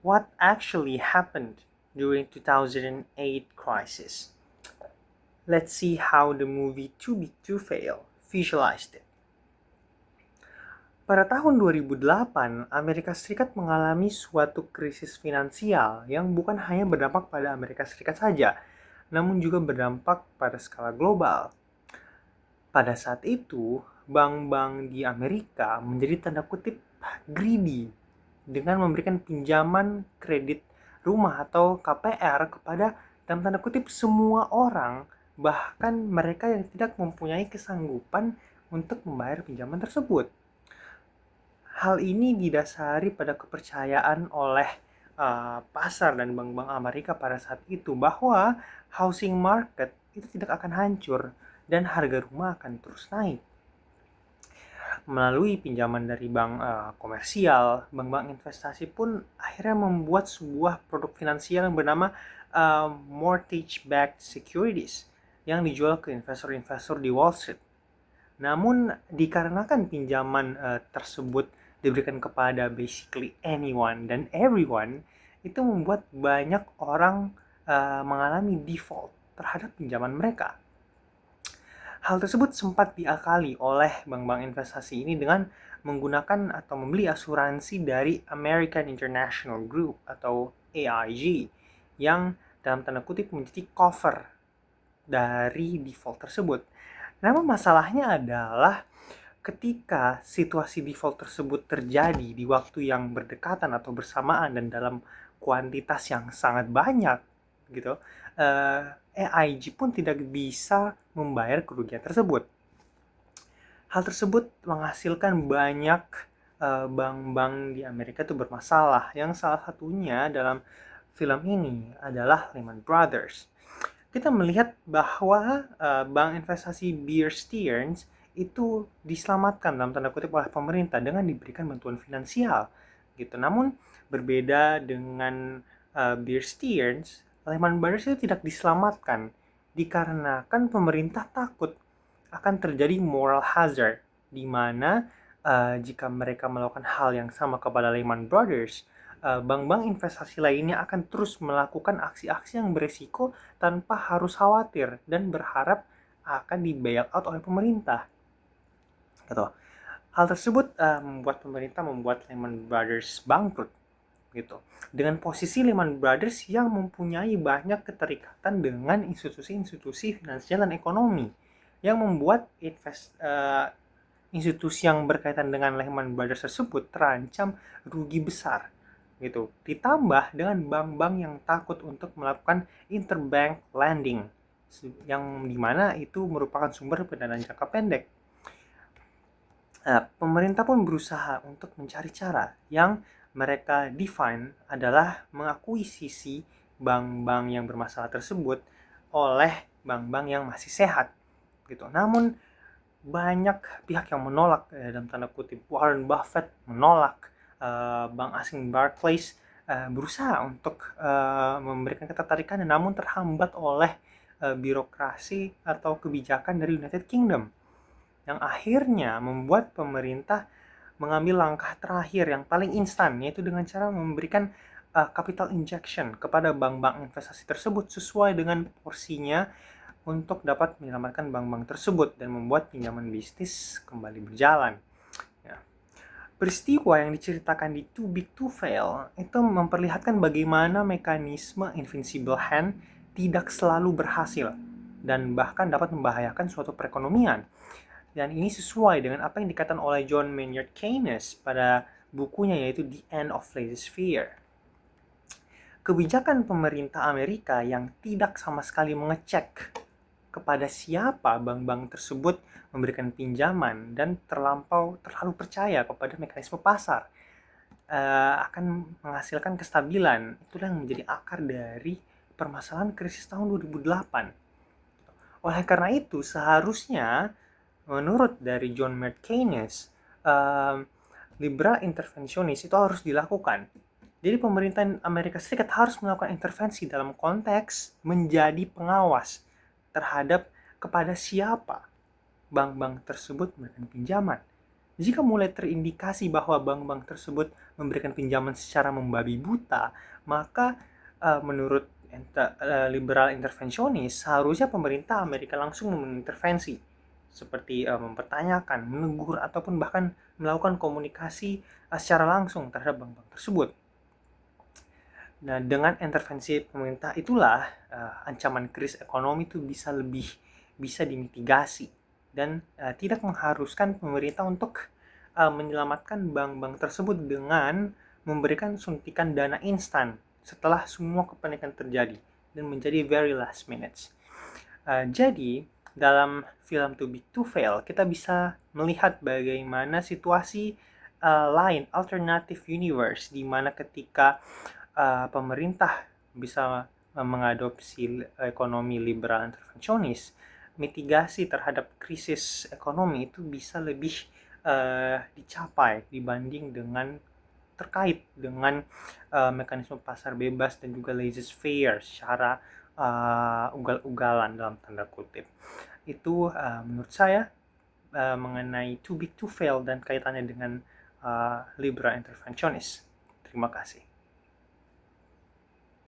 what actually happened during 2008 crisis. Let's see how the movie Too Big to Fail visualized it. Pada tahun 2008, Amerika Serikat mengalami suatu krisis finansial yang bukan hanya berdampak pada Amerika Serikat saja, namun juga berdampak pada skala global. Pada saat itu, bank-bank di Amerika menjadi tanda kutip greedy dengan memberikan pinjaman kredit rumah atau KPR kepada dalam tanda kutip semua orang, bahkan mereka yang tidak mempunyai kesanggupan untuk membayar pinjaman tersebut. Hal ini didasari pada kepercayaan oleh pasar dan bank-bank Amerika pada saat itu bahwa housing market itu tidak akan hancur dan harga rumah akan terus naik. Melalui pinjaman dari bank komersial, bank-bank investasi pun akhirnya membuat sebuah produk finansial yang bernama mortgage-backed securities yang dijual ke investor-investor di Wall Street. Namun dikarenakan pinjaman tersebut diberikan kepada basically anyone dan everyone, itu membuat banyak orang mengalami default terhadap pinjaman mereka. Hal tersebut sempat diakali oleh bank-bank investasi ini dengan menggunakan atau membeli asuransi dari American International Group atau AIG yang dalam tanda kutip menjadi cover dari default tersebut. Namun masalahnya adalah ketika situasi default tersebut terjadi di waktu yang berdekatan atau bersamaan dan dalam kuantitas yang sangat banyak gitu, AIG pun tidak bisa membayar kerugian tersebut. Hal tersebut menghasilkan banyak bank-bank di Amerika itu bermasalah, yang salah satunya dalam film ini adalah Lehman Brothers. Kita melihat bahwa bank investasi Bear Stearns itu diselamatkan dalam tanda kutip oleh pemerintah dengan diberikan bantuan finansial gitu. Namun berbeda dengan Bear Stearns, Lehman Brothers itu tidak diselamatkan dikarenakan pemerintah takut akan terjadi moral hazard, di mana jika mereka melakukan hal yang sama kepada Lehman Brothers, bank-bank investasi lainnya akan terus melakukan aksi-aksi yang beresiko tanpa harus khawatir dan berharap akan di bailout oleh pemerintah. Gitu. Hal tersebut membuat Lehman Brothers bangkrut. Gitu. Dengan posisi Lehman Brothers yang mempunyai banyak keterikatan dengan institusi-institusi finansial dan ekonomi, yang membuat institusi yang berkaitan dengan Lehman Brothers tersebut terancam rugi besar. Gitu. Ditambah dengan bank-bank yang takut untuk melakukan interbank lending, yang dimana itu merupakan sumber pendanaan jangka pendek. Pemerintah pun berusaha untuk mencari cara yang mereka define adalah mengakuisisi bank-bank yang bermasalah tersebut oleh bank-bank yang masih sehat gitu. Namun banyak pihak yang menolak, dalam tanda kutip. Warren Buffett menolak, bank asing Barclays berusaha untuk memberikan ketertarikan, namun terhambat oleh birokrasi atau kebijakan dari United Kingdom, yang akhirnya membuat pemerintah mengambil langkah terakhir yang paling instan, yaitu dengan cara memberikan capital injection kepada bank-bank investasi tersebut sesuai dengan porsinya untuk dapat menyelamatkan bank-bank tersebut dan membuat pinjaman bisnis kembali berjalan. Ya. Peristiwa yang diceritakan di Too Big to Fail itu memperlihatkan bagaimana mekanisme invincible hand tidak selalu berhasil dan bahkan dapat membahayakan suatu perekonomian. Dan ini sesuai dengan apa yang dikatakan oleh John Maynard Keynes pada bukunya, yaitu The End of Laissez-faire. Kebijakan pemerintah Amerika yang tidak sama sekali mengecek kepada siapa bank-bank tersebut memberikan pinjaman dan terlalu percaya kepada mekanisme pasar akan menghasilkan kestabilan. Itulah yang menjadi akar dari permasalahan krisis tahun 2008. Oleh karena itu, seharusnya menurut dari John Maynard Keynes, liberal intervensionis itu harus dilakukan. Jadi pemerintah Amerika Serikat harus melakukan intervensi dalam konteks menjadi pengawas terhadap kepada siapa bank-bank tersebut memberikan pinjaman. Jika mulai terindikasi bahwa bank-bank tersebut memberikan pinjaman secara membabi buta, maka menurut liberal intervensionis, seharusnya pemerintah Amerika langsung mengintervensi, seperti mempertanyakan, menegur, ataupun bahkan melakukan komunikasi secara langsung terhadap bank-bank tersebut. Nah, dengan intervensi pemerintah itulah ancaman krisis ekonomi itu bisa dimitigasi dan tidak mengharuskan pemerintah untuk menyelamatkan bank-bank tersebut dengan memberikan suntikan dana instan setelah semua kepanikan terjadi dan menjadi very last minutes. Jadi, dalam film Too Big to Fail, kita bisa melihat bagaimana situasi lain, alternative universe, di mana ketika pemerintah bisa mengadopsi ekonomi liberal intervensionis, mitigasi terhadap krisis ekonomi itu bisa lebih dicapai dibanding dengan terkait dengan mekanisme pasar bebas dan juga laissez-faire secara ugal-ugalan dalam tanda kutip. Itu menurut saya mengenai too big to fail dan kaitannya dengan liberal interventionist. Terima kasih.